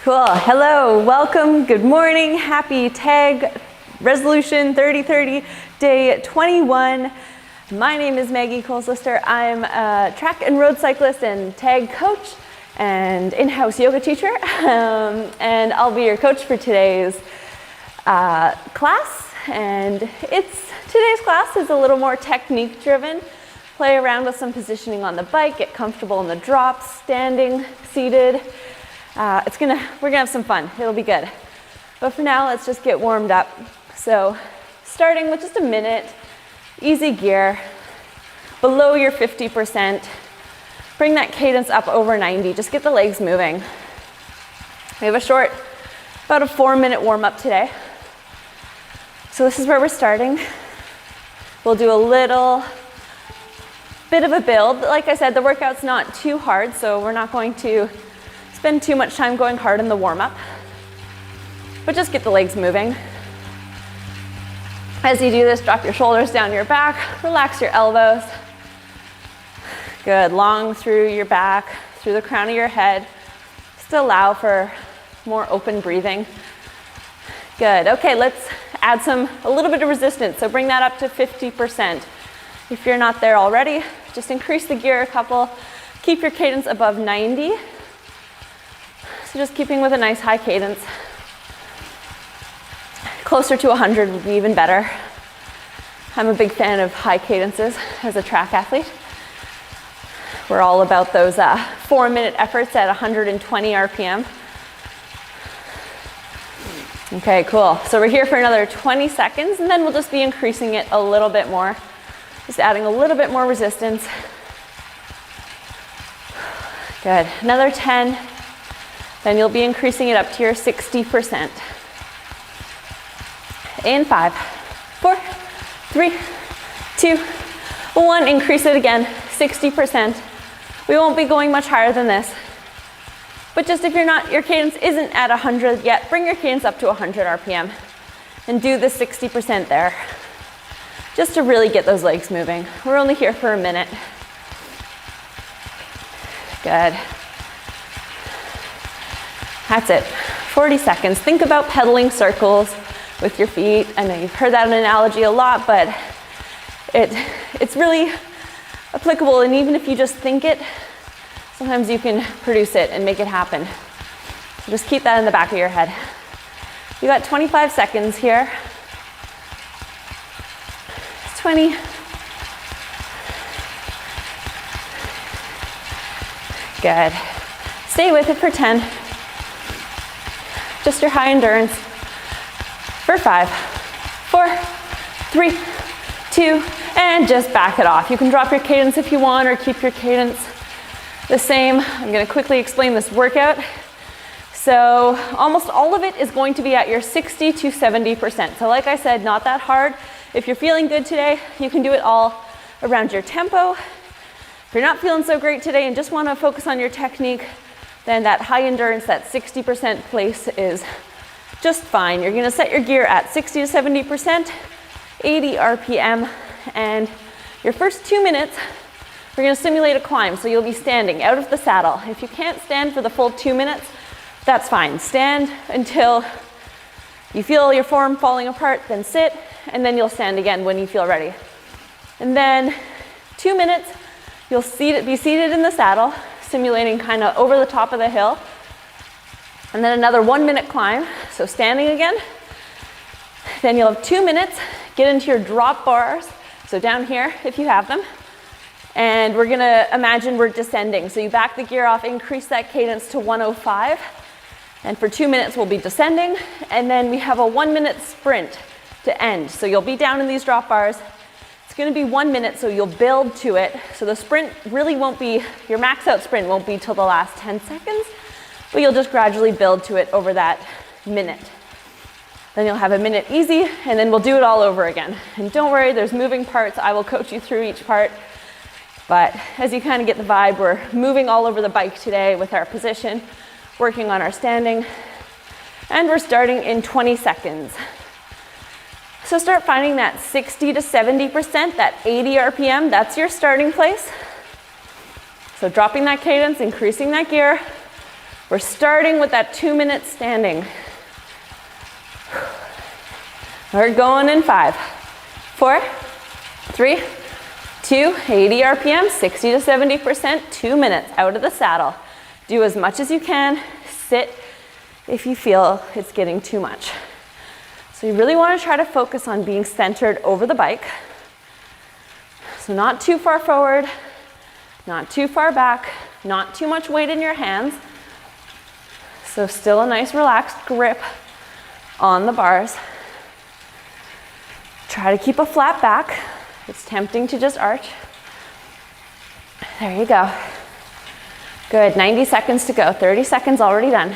Cool. Hello, welcome, good morning, happy tag resolution 30-30 day 21. My name is Maggie Lyster. I'm a track and road cyclist and tag coach and in-house yoga teacher. And I'll be your coach for today's class. And today's class is a little more technique driven. Play around with some positioning on the bike, get comfortable in the drops, standing, seated. We're gonna have some fun. It'll be good. But for now, let's just get warmed up. So starting with just a minute, easy gear, below your 50%. Bring that cadence up over 90. Just get the legs moving. We have about a 4-minute warm up today. So this is where we're starting. We'll do a little bit of a build. Like I said, the workout's not too hard, so we're not going to spend too much time going hard in the warm-up, but just get the legs moving. As you do this, drop your shoulders down your back, relax your elbows. Good, long through your back, through the crown of your head. Just allow for more open breathing. Good, okay, let's add a little bit of resistance. So bring that up to 50%. If you're not there already, just increase the gear a couple. Keep your cadence above 90. So just keeping with a nice high cadence. Closer to 100 would be even better. I'm a big fan of high cadences as a track athlete. We're all about those 4-minute efforts at 120 RPM. Okay, cool. So we're here for another 20 seconds, and then we'll just be increasing it a little bit more. Just adding a little bit more resistance. Good. Another 10. Then you'll be increasing it up to your 60%. In 5, 4, 3, 2, 1. Increase it again, 60%. We won't be going much higher than this. But just if your cadence isn't at 100 yet, bring your cadence up to 100 RPM and do the 60% there. Just to really get those legs moving. We're only here for a minute. Good. That's it. 40 seconds. Think about pedaling circles with your feet. I know you've heard that analogy a lot, but it's really applicable, and even if you just think it, sometimes you can produce it and make it happen. So just keep that in the back of your head. You got 25 seconds here. 20. Good. Stay with it for 10. Just your high endurance. For 5, 4, 3, 2, and just back it off. You can drop your cadence if you want or keep your cadence the same. I'm going to quickly explain this workout. So almost all of it is going to be at your 60 to 70%. So like I said, not that hard. If you're feeling good today, you can do it all around your tempo. If you're not feeling so great today and just want to focus on your technique, then that high endurance, that 60% place is just fine. You're going to set your gear at 60 to 70%, 80 RPM, and your first 2 minutes, we're going to simulate a climb. So you'll be standing out of the saddle. If you can't stand for the full 2 minutes, that's fine. Stand until you feel your form falling apart, then sit, and then you'll stand again when you feel ready. And then 2 minutes, you'll be seated in the saddle, simulating kind of over the top of the hill. And then another 1-minute climb, so standing again. Then you'll have 2 minutes, get into your drop bars, so down here if you have them. And we're gonna imagine we're descending. So you back the gear off, increase that cadence to 105. And for 2 minutes, we'll be descending. And then we have a 1-minute sprint to end. So you'll be down in these drop bars. It's gonna be 1 minute, so you'll build to it. So the sprint really won't be, your max out sprint won't be till the last 10 seconds, but you'll just gradually build to it over that minute. Then you'll have a minute easy, and then we'll do it all over again. And don't worry, there's moving parts. I will coach you through each part. But as you kind of get the vibe, we're moving all over the bike today with our position, working on our standing, and we're starting in 20 seconds. So start finding that 60 to 70%, that 80 RPM, that's your starting place. So dropping that cadence, increasing that gear, We're starting with that 2-minute standing. We're going in 5, 4, 3, 2, 80 RPM, 60 to 70%, 2 minutes out of the saddle. Do as much as you can. Sit if you feel it's getting too much. So you really want to try to focus on being centered over the bike. So not too far forward, not too far back, not too much weight in your hands. So still a nice relaxed grip on the bars. Try to keep a flat back. It's tempting to just arch. There you go. Good, 90 seconds to go, 30 seconds already done.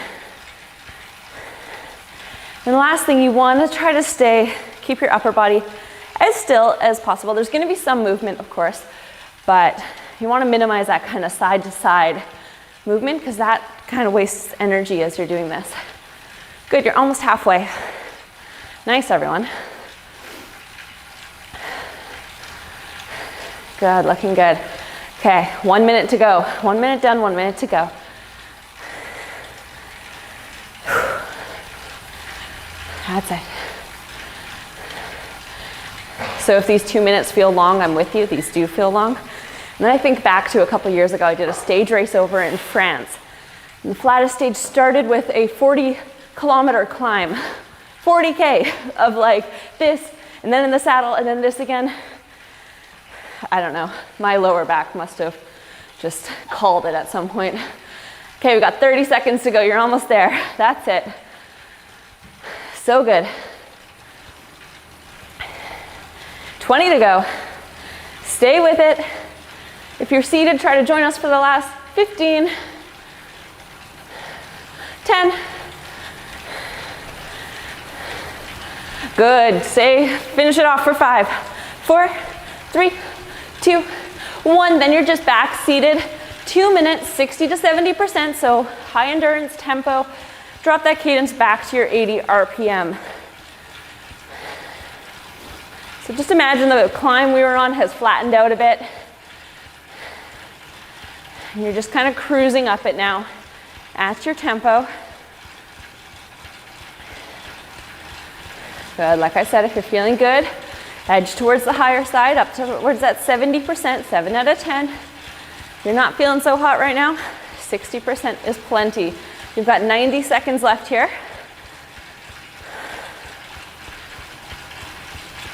And the last thing, you want to try to keep your upper body as still as possible. There's going to be some movement, of course, but you want to minimize that kind of side to side movement because that kind of wastes energy as you're doing this. Good, you're almost halfway. Nice, everyone. Good, looking good. Okay, 1 minute to go. 1 minute done, 1 minute to go. That's it. So if these 2 minutes feel long, I'm with you. These do feel long. And then I think back to a couple years ago, I did a stage race over in France. And the flattest stage started with a 40-kilometer climb. 40K of like this, and then in the saddle, and then this again. I don't know, my lower back must have just called it at some point. Okay, we've got 30 seconds to go. You're almost there. That's it. So good. 20 to go. Stay with it. If you're seated, try to join us for the last 15, 10. Good. Finish it off for 5, 4, 3, 2, 1. Then you're just back seated. 2 minutes, 60 to 70%. So high endurance tempo. Drop that cadence back to your 80 RPM. So just imagine the climb we were on has flattened out a bit. And you're just kind of cruising up it now at your tempo. Good. Like I said, if you're feeling good, edge towards the higher side, up towards that 70%, 7 out of 10. If you're not feeling so hot right now, 60% is plenty. You've got 90 seconds left here.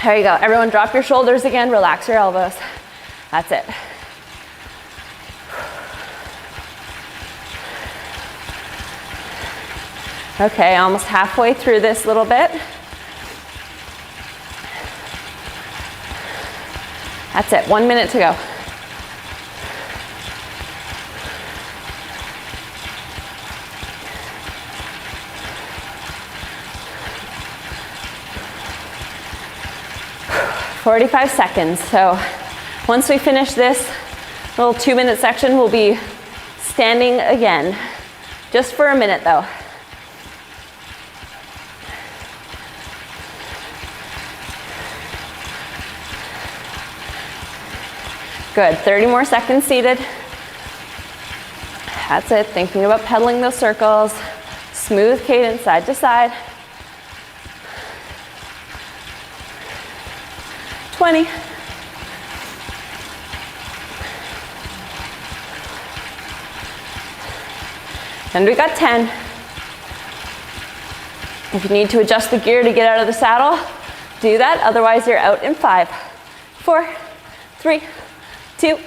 There you go. Everyone drop your shoulders again, relax your elbows. That's it. Okay, almost halfway through this little bit. That's it, 1 minute to go. "45 seconds. So once we finish this little 2-minute section, we'll be standing again. Just for a minute though. Good, 30 more seconds seated. That's it, thinking about pedaling those circles. Smooth cadence side to side. 20. And we got 10. If you need to adjust the gear to get out of the saddle, do that. Otherwise, you're out in 5, 4, 3, 2,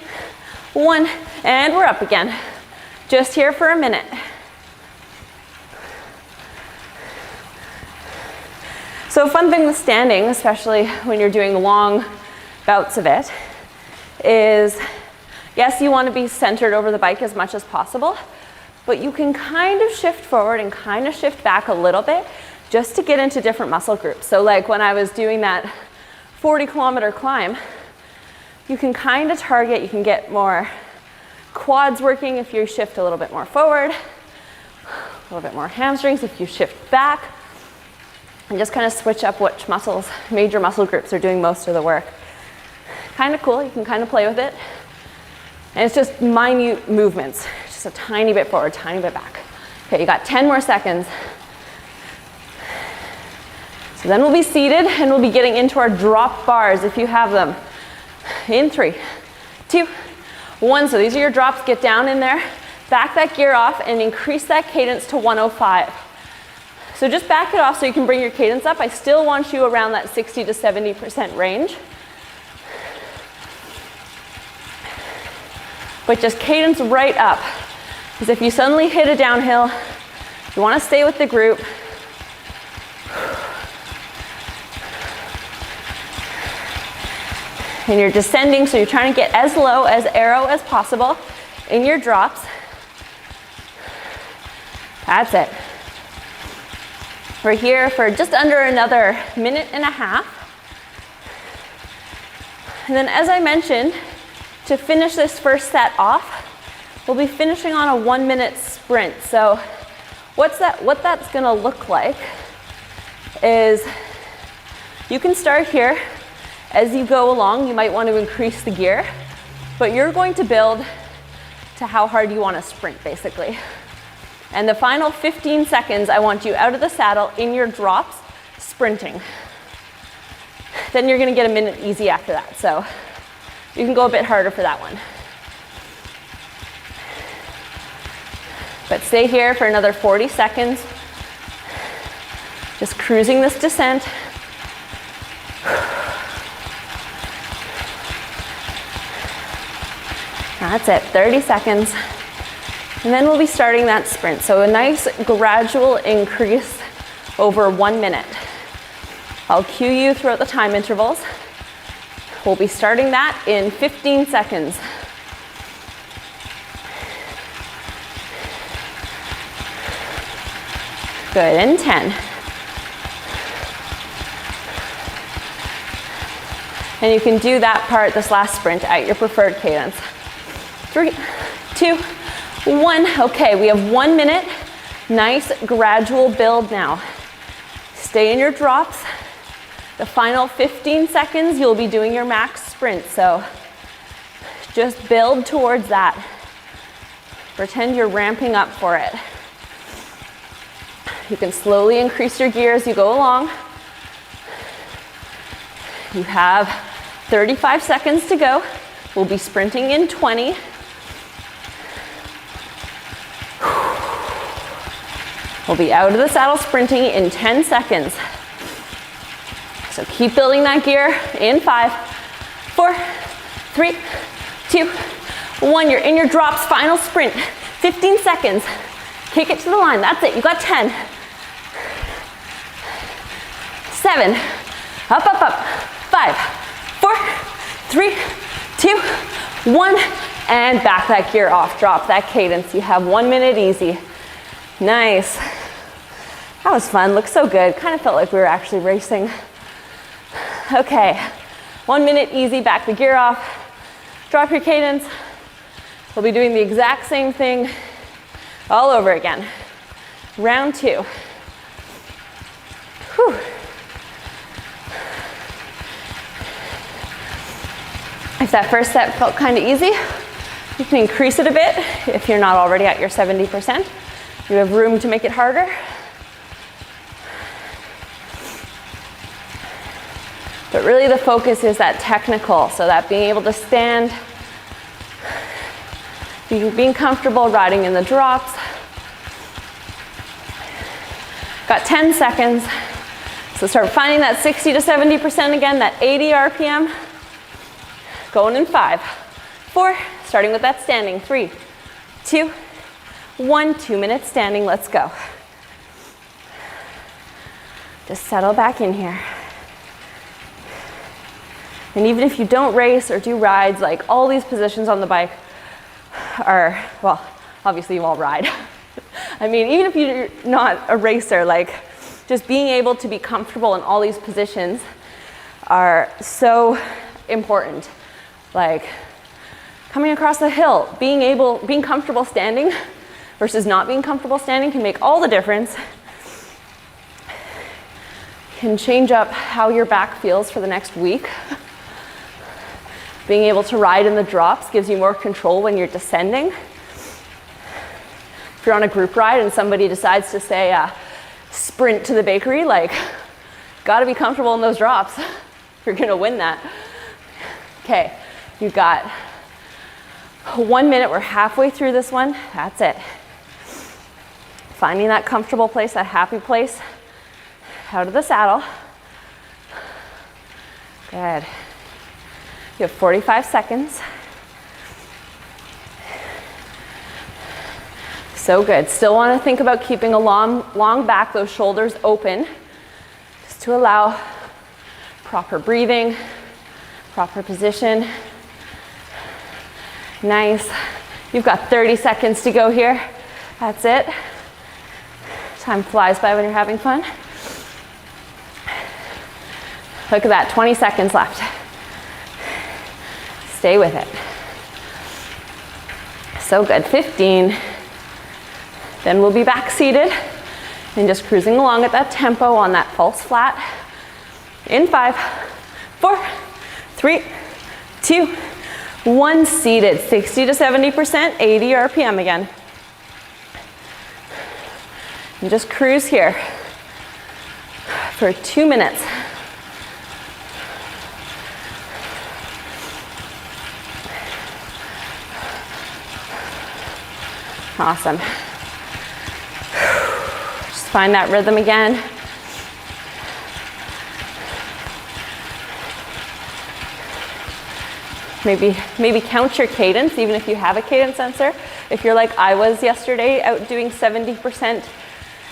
1, and we're up again. Just here for a minute. So a fun thing with standing, especially when you're doing long bouts of it, is yes, you want to be centered over the bike as much as possible, but you can kind of shift forward and kind of shift back a little bit just to get into different muscle groups. So like when I was doing that 40-kilometer climb, you can kind of target, you can get more quads working if you shift a little bit more forward, a little bit more hamstrings if you shift back, and just kind of switch up which muscles, major muscle groups are doing most of the work. Kind of cool, you can kind of play with it. And it's just minute movements, just a tiny bit forward, tiny bit back. Okay, you got 10 more seconds. So then we'll be seated and we'll be getting into our drop bars if you have them. In 3, 2, 1. So these are your drops. Get down in there. Back that gear off and increase that cadence to 105. So just back it off so you can bring your cadence up. I still want you around that 60 to 70% range. But just cadence right up. Because if you suddenly hit a downhill, you want to stay with the group. And you're descending, so you're trying to get as low as arrow as possible in your drops. That's it. We're here for just under another minute and a half. And then as I mentioned, to finish this first set off, we'll be finishing on a 1-minute sprint. So what that's gonna look like is you can start here. As you go along, you might want to increase the gear, but you're going to build to how hard you want to sprint, basically. And the final 15 seconds, I want you out of the saddle in your drops, sprinting. Then you're going to get a minute easy after that, so you can go a bit harder for that one. But stay here for another 40 seconds. Just cruising this descent. That's it, 30 seconds. And then we'll be starting that sprint. So a nice gradual increase over 1 minute. I'll cue you throughout the time intervals. We'll be starting that in 15 seconds. Good, and 10. And you can do that part, this last sprint, at your preferred cadence. 3, 2, 1. Okay, we have 1 minute. Nice gradual build now. Stay in your drops. The final 15 seconds, you'll be doing your max sprint. So just build towards that. Pretend you're ramping up for it. You can slowly increase your gear as you go along. You have 35 seconds to go. We'll be sprinting in 20. We'll be out of the saddle sprinting in 10 seconds. So keep building that gear in 5, 4, 3, 2, 1. You're in your drops, final sprint. 15 seconds. Kick it to the line. That's it. You got 10. 7. Up, up, up. 5, 4, 3, 2, 1. And back that gear off. Drop that cadence. You have 1 minute easy. Nice. That was fun. Looks so good. Kind of felt like we were actually racing. Okay. 1 minute easy. Back the gear off. Drop your cadence. We'll be doing the exact same thing all over again. Round 2. Whew. If that first set felt kind of easy, you can increase it a bit if you're not already at your 70%. You have room to make it harder. But really the focus is that technical, so that being able to stand, being comfortable riding in the drops. Got 10 seconds. So start finding that 60 to 70% again, that 80 RPM. Going in 5, 4, starting with that standing. 3, 2, 1, 2 minutes standing. Let's go. Just settle back in here. And even if you don't race or do rides, like all these positions on the bike are, well, obviously you all ride. I mean, even if you're not a racer, like just being able to be comfortable in all these positions are so important. Like coming across the hill, being comfortable standing versus not being comfortable standing can make all the difference. Can change up how your back feels for the next week. Being able to ride in the drops gives you more control when you're descending. If you're on a group ride and somebody decides to say sprint to the bakery, like, gotta be comfortable in those drops if you're gonna win that. Okay, you've got 1 minute, we're halfway through this one, that's it. Finding that comfortable place, that happy place, out of the saddle. Good. You have 45 seconds. So good. Still want to think about keeping a long back, those shoulders open, just to allow proper breathing, proper position. Nice. You've got 30 seconds to go here. That's it. Time flies by when you're having fun. Look at that, 20 seconds left. Stay with it. So good, 15. Then we'll be back seated and just cruising along at that tempo on that false flat. In 5, 4, 3, 2, 1, seated. 60 to 70%, 80 RPM again. And just cruise here for 2 minutes. Awesome. Just find that rhythm again. Maybe count your cadence, even if you have a cadence sensor. If you're like I was yesterday, out doing 70%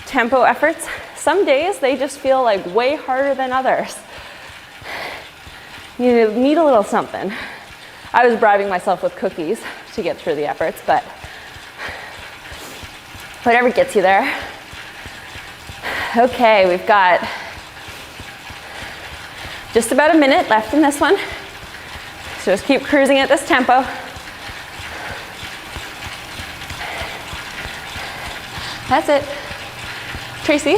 tempo efforts, some days they just feel like way harder than others. You need a little something. I was bribing myself with cookies to get through the efforts, but whatever gets you there. Okay, we've got just about a minute left in this one. So just keep cruising at this tempo. That's it. Tracy?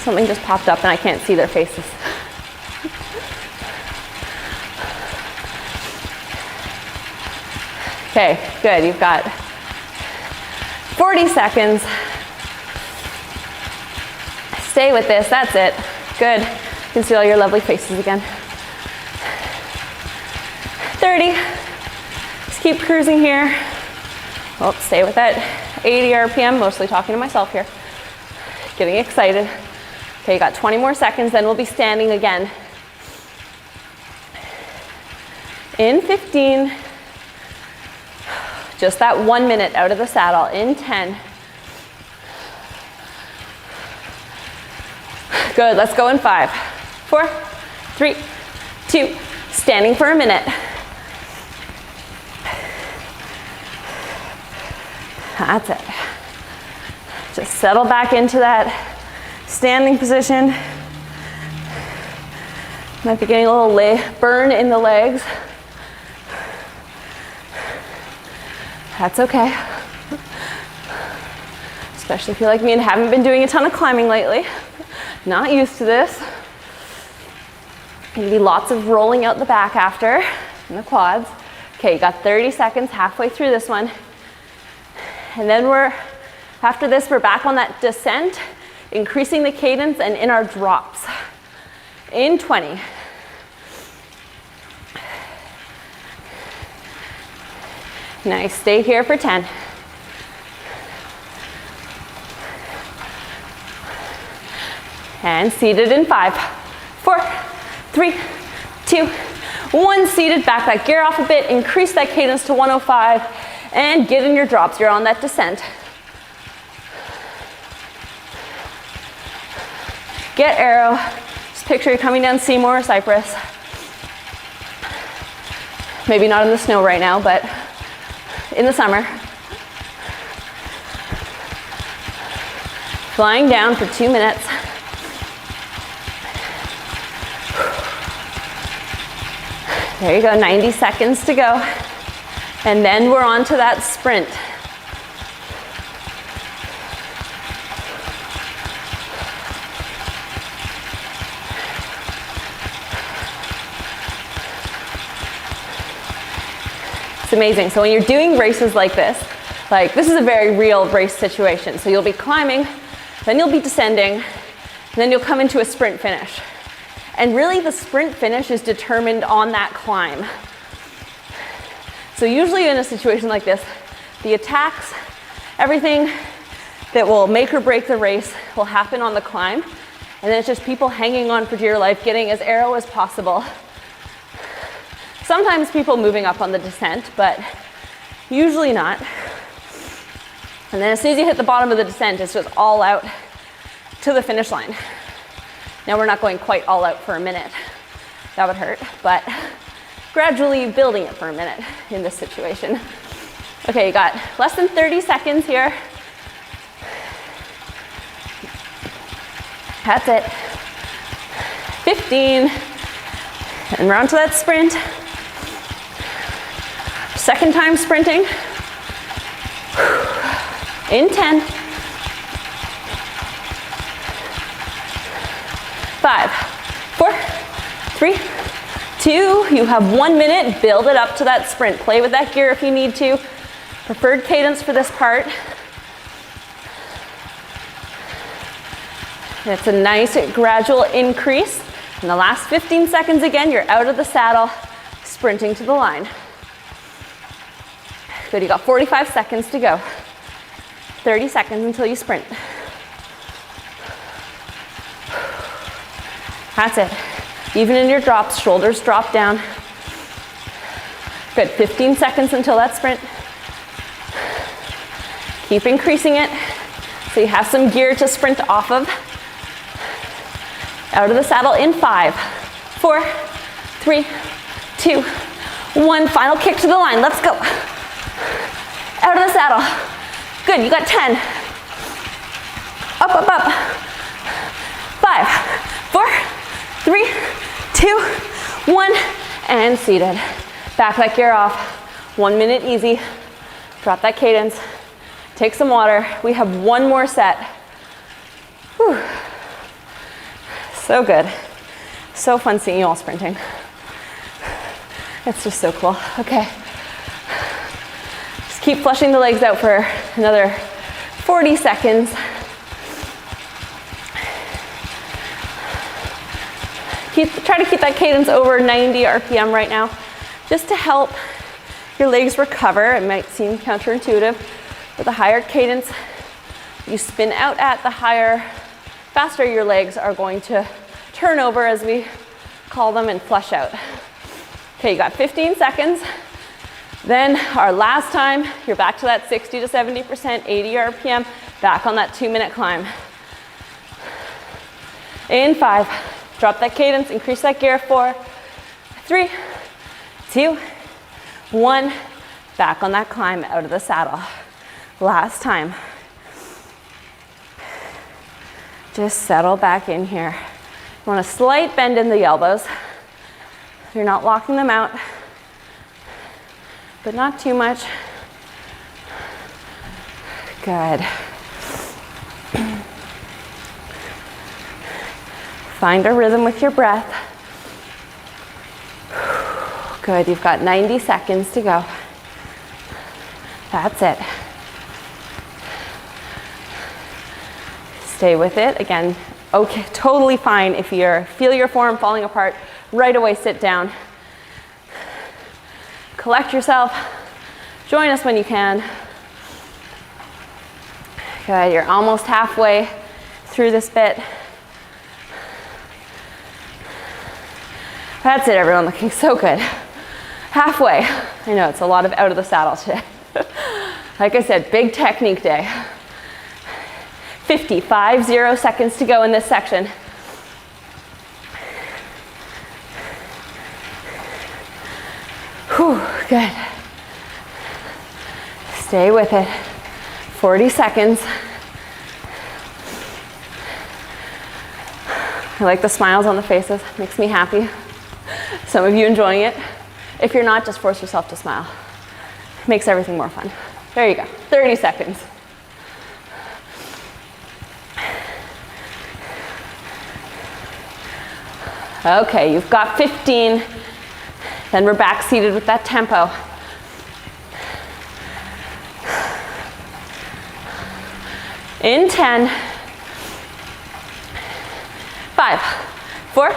Something just popped up and I can't see their faces. Okay, good. You've got 40 seconds. Stay with this. That's it. Good. You can see all your lovely faces again. 30. Just keep cruising here. Oh, stay with it. 80 RPM, mostly talking to myself here. Getting excited. Okay, you got 20 more seconds, then we'll be standing again. In 15. Just that 1 minute out of the saddle. In 10. Good, let's go in 5, 4, 3, 2, standing for a minute. That's it. Just settle back into that standing position. Might be getting a little burn in the legs. That's okay. Especially if you're like me and haven't been doing a ton of climbing lately. Not used to this. Gonna be lots of rolling out the back after, and the quads. Okay, you got 30 seconds, halfway through this one. And then after this, we're back on that descent, increasing the cadence and in our drops. In 20. Nice, stay here for 10. And seated in 5, 4, 3, 2, 1. Seated, back that gear off a bit, increase that cadence to 105, and get in your drops. You're on that descent. Get arrow. Just picture you're coming down Seymour or Cypress. Maybe not in the snow right now, but in the summer. Flying down for 2 minutes. There you go, 90 seconds to go. And then we're on to that sprint. It's amazing. So when you're doing races like this is a very real race situation. So you'll be climbing, then you'll be descending, and then you'll come into a sprint finish. And really the sprint finish is determined on that climb. So usually in a situation like this, the attacks, everything that will make or break the race will happen on the climb. And then it's just people hanging on for dear life, getting as aero as possible. Sometimes people moving up on the descent, but usually not. And then as soon as you hit the bottom of the descent, it's just all out to the finish line. Now we're not going quite all out for a minute. That would hurt, but gradually building it for a minute in this situation. Okay, you got less than 30 seconds here. That's it. 15. And we're on to that sprint. Second time sprinting. In 10. 5, 4, 3, 2. You have 1 minute. Build it up to that sprint. Play with that gear if you need to. Preferred cadence for this part. It's a nice gradual increase. In the last 15 seconds again, you're out of the saddle, sprinting to the line. Good, you got 45 seconds to go. 30 seconds until you sprint. That's it. Even in your drops, shoulders drop down. Good, 15 seconds until that sprint. Keep increasing it so you have some gear to sprint off of. Out of the saddle in 5, 4, 3, 2, 1. Final kick to the line. Let's go. Out of the saddle. Good, you got 10. Up, up, up. 5, 4, 3, 2, 1. And seated. Back that gear off. 1 minute easy. Drop that cadence. Take some water. We have one more set. Whew. So good. So fun seeing you all sprinting. It's just so cool. Okay. Just keep flushing the legs out for another 40 seconds. Try to keep that cadence over 90 RPM right now, just to help your legs recover. It might seem counterintuitive, but the higher cadence you spin out at, the faster your legs are going to turn over, as we call them, and flush out. Okay, you got 15 seconds. Then our last time, you're back to that 60 to 70%, 80 RPM, back on that 2-minute climb. In 5, drop that cadence, increase that gear. 4, 3, 2, 1, back on that climb out of the saddle. Last time. Just settle back in here. You want a slight bend in the elbows. You're not locking them out, but not too much. Good. Find a rhythm with your breath. Good, you've got 90 seconds to go. That's it. Stay with it. Again, okay, totally fine if you feel your form falling apart. Right away, sit down. Collect yourself. Join us when you can. Good, you're almost halfway through this bit. That's it, everyone, looking so good. Halfway. I know, it's a lot of out of the saddle today. Like I said, big technique day. 50 seconds to go in this section. Whew, good. Stay with it. 40 seconds. I like the smiles on the faces. Makes me happy. Some of you enjoying it. If you're not, just force yourself to smile. Makes everything more fun. There you go. 30 seconds. Okay, you've got 15. Then we're back seated with that tempo. In 10, 5, 4,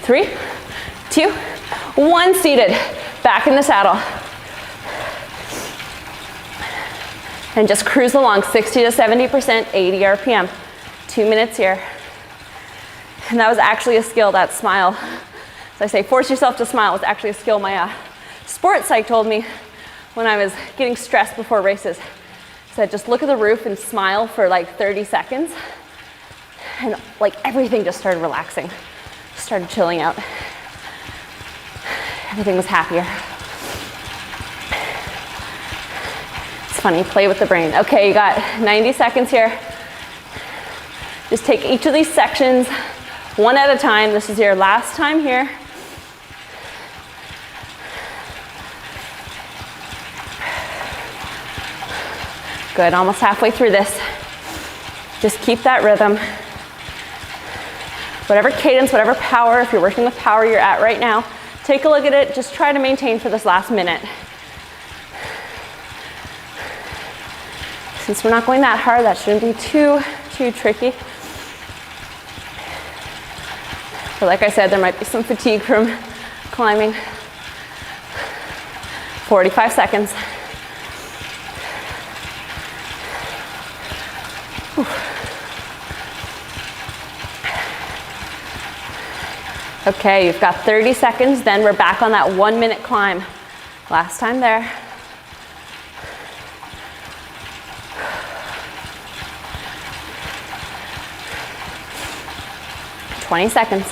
3, 2, 1, seated. Back in the saddle. And just cruise along, 60 to 70%, 80 RPM. 2 minutes here. And that was actually a skill, that smile. As I say, force yourself to smile was actually a skill my sports psych told me when I was getting stressed before races. He said, just look at the roof and smile for like 30 seconds. And like everything just started relaxing, started chilling out. Everything was happier. It's funny, play with the brain. Okay, you got 90 seconds here. Just take each of these sections one at a time. This is your last time here. Good, almost halfway through this. Just keep that rhythm. Whatever cadence, whatever power, if you're working with power you're at right now, take a look at it, just try to maintain for this last minute. Since we're not going that hard, that shouldn't be too tricky. But like I said, there might be some fatigue from climbing. 45 seconds. Whew. Okay, you've got 30 seconds, then we're back on that 1 minute climb. Last time there. $20 seconds.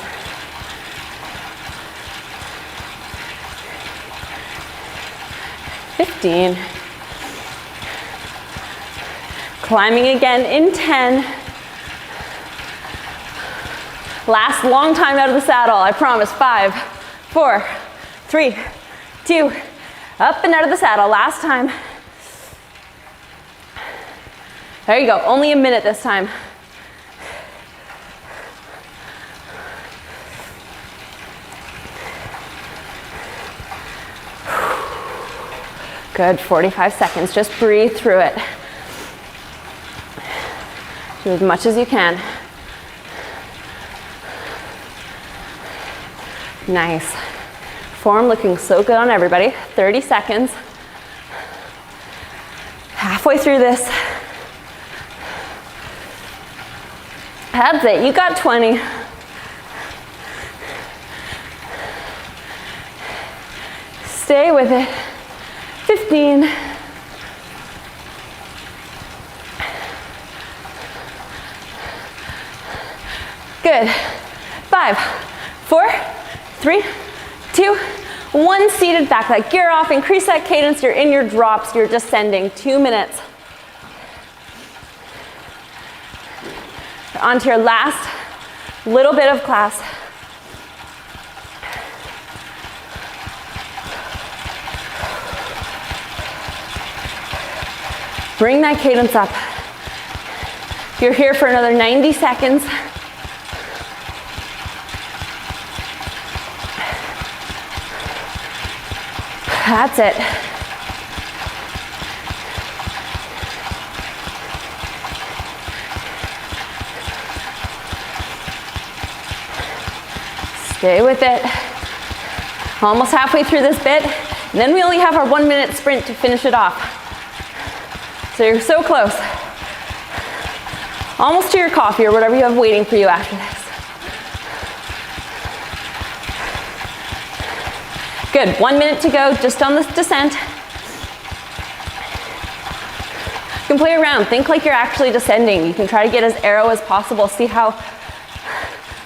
15. Climbing again in 10. Last long time out of the saddle, I promise. 5, 4, 3, 2, up and out of the saddle. Last time. There you go, only a minute this time. Good, 45 seconds, just breathe through it. Do as much as you can. Nice. Form looking so good on everybody. 30 seconds. Halfway through this. That's it, you got 20. Stay with it. 15. Good. 5, 4, 3, 2, 1. Seated, back that gear off, increase that cadence. You're in your drops, you're descending. 2 minutes. On to your last little bit of class. Bring that cadence up. You're here for another 90 seconds. That's it. Stay with it. Almost halfway through this bit. And then we only have our 1 minute sprint to finish it off. So you're so close. Almost to your coffee or whatever you have waiting for you after this. Good, 1 minute to go just on this descent. You can play around, think like you're actually descending. You can try to get as arrow as possible, see how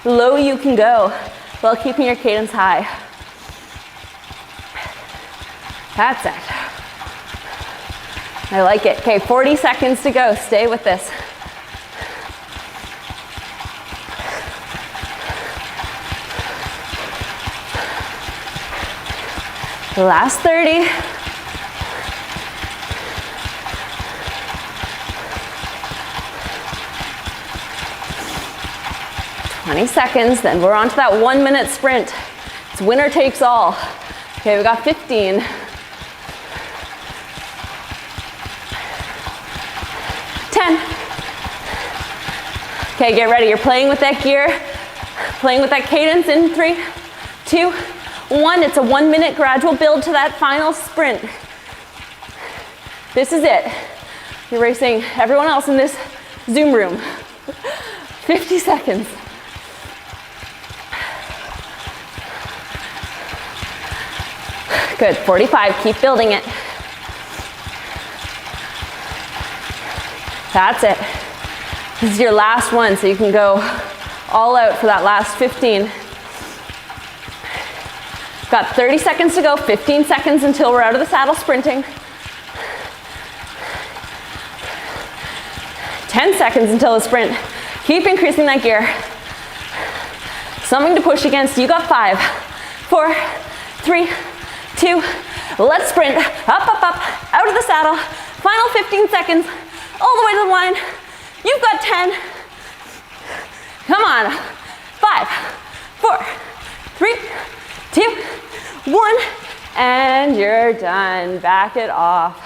low you can go while keeping your cadence high. That's it. I like it. Okay, 40 seconds to go. Stay with this. The last 30. Seconds, then we're on to that 1 minute sprint. It's winner takes all. Okay, we got 15. 10, Okay, get ready. You're playing with that gear, playing with that cadence in 3, 2, 1. It's a 1-minute gradual build to that final sprint. This is it. You're racing everyone else in this Zoom room. 50 seconds. Good, 45, keep building it. That's it. This is your last one, so you can go all out for that last 15. Got 30 seconds to go, 15 seconds until we're out of the saddle sprinting. 10 seconds until the sprint. Keep increasing that gear. Something to push against. You got 5, 4, 3, 2. Let's sprint. Up, up, up, out of the saddle. Final 15 seconds, all the way to the line. You've got 10. Come on. 5, 4, 3, 2, 1. And you're done. Back it off.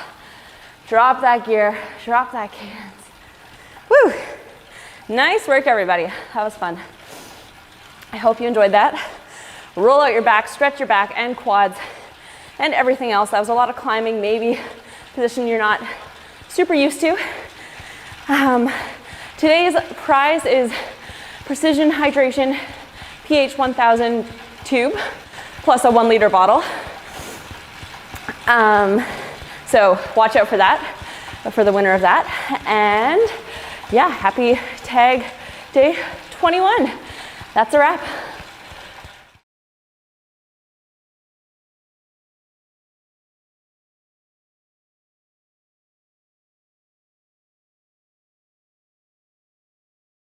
Drop that gear. Drop that cadence. Woo! Nice work, everybody. That was fun. I hope you enjoyed that. Roll out your back, stretch your back and quads and everything else. That was a lot of climbing, maybe position you're not super used to. Today's prize is Precision Hydration pH 1000 tube plus a 1 liter bottle. So watch out for that, for the winner of that. And yeah, happy tag day 21. That's a wrap.